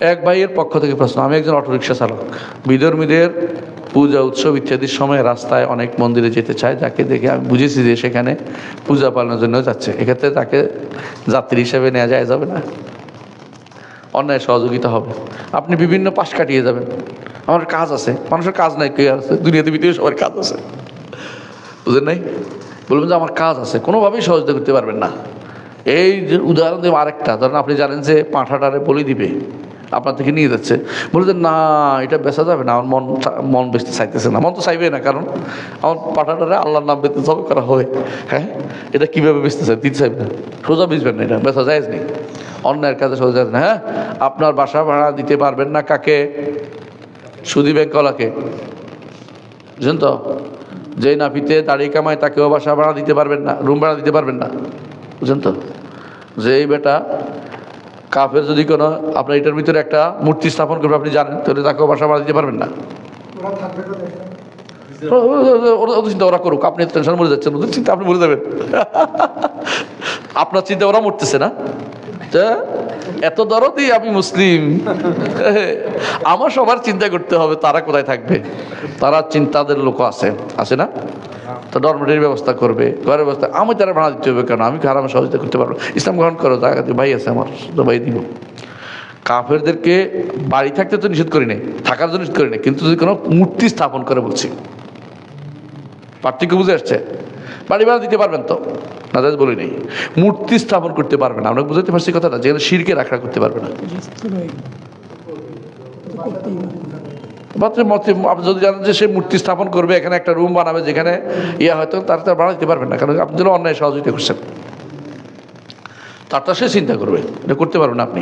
এক ভাইয়ের পক্ষ থেকে প্রশ্ন, আমি একজন অটোরিকশা চালক, বিধর্মীদের পূজা উৎসব ইত্যাদির সময় রাস্তায় অনেক মন্দিরে যেতে চায়, যাকে দেখে আমি বুঝেছি যে সেখানে পূজা পালনের জন্য যাচ্ছে, এক্ষেত্রে তাকে যাত্রী হিসেবে নেওয়া যায় যাবে না? অন্যায় সহযোগিতা হবে। আপনি বিভিন্ন পাশ কাটিয়ে যাবেন, আমার কাজ আছে, মানুষের কাজ নাই কে আছে দুনিয়াতে, ভিতরে সবার কাজ আছে, বুঝলেন নাই? বলবেন যে আমার কাজ আছে, কোনোভাবেই সহযোগিতা করতে পারবেন না। এই যে উদাহরণ দেব আরেকটা, ধরেন আপনি জানেন যে পাঁঠাটারে বলি দিবে, আপনার থেকে নিয়ে যাচ্ছে, বলছেন না এটা বেচা যাবে না, আমার মন বেচতে চাইতেছে না। মন তো চাইবে না, কারণ আমার পাঁঠাটারে আল্লাহর নাম বেচতে জব করা হবে। হ্যাঁ, এটা কীভাবে বেচতে চাই, দিতে চাইবে না, সোজা বেচবেন না, এটা বেচা যায় নেই, অন্যের কাজে সোজা যায় না। হ্যাঁ, আপনার বাসা ভাড়া দিতে পারবেন না কাকে? সুদী ব্যাংকওয়ালাকে, বুঝলেন তো? যেই নাপিতে দাড়ি কামায় তাকেও বাসা ভাড়া দিতে পারবেন না, রুম ভাড়া দিতে পারবেন না, বুঝলেন তো? যে এই বেটা কাফের যদি কোনো আপনার এটার ভিতরে একটা মূর্তি স্থাপন করবে আপনি জানেন, তাহলে তাকেও বাসা ভাড়া দিতে পারবেন না। ওদের চিন্তা ওরা করুক, আপনি টেনশন মরে যাচ্ছেন, ওদের চিন্তা আপনি মরে যাবেন। আপনার চিন্তা ওরা মরতেছে না, এত দরদি আমি মুসলিম। আমার সবার চিন্তা করতে হবে তারা কোথায় থাকবে, তারা চিন্তাদের লোক আছে না? তো ডরমেটরির ব্যবস্থা করবে, ঘরের ব্যবস্থা, আমি তারা ভাড়া দিতে হবে, কারণ আমি হারামে সহযোগিতা করতে পারবো। ইসলাম গ্রহণ করো, জায়গাতে ভাই আছে আমার, তো ভাই দিব। কাফেরদেরকে বাড়ি থাকতে তো নিষেধ করি নাই, থাকার জন্য নিষেধ করি নাই, কিন্তু যদি কোনো মূর্তি স্থাপন করে বলছি, পার্থক্য বুঝে আসছে? বাড়ি ভাড়া দিতে পারবেন তো, না বলি নেই, মূর্তি স্থাপন করতে পারবে না। আমরা বুঝতে পারছি কথাটা, যেখানে শিরকে রাখা করতে পারবে না। আপনি যদি জানেন যে সে মূর্তি স্থাপন করবে, এখানে একটা রুম বানাবে যেখানে হয়তো তার ভাড়া দিতে পারবেন না, কারণ আপনি যেন অন্যায় সহযোগিতা করছেন, তারটা সে চিন্তা করবে, এটা করতে পারবেন না আপনি।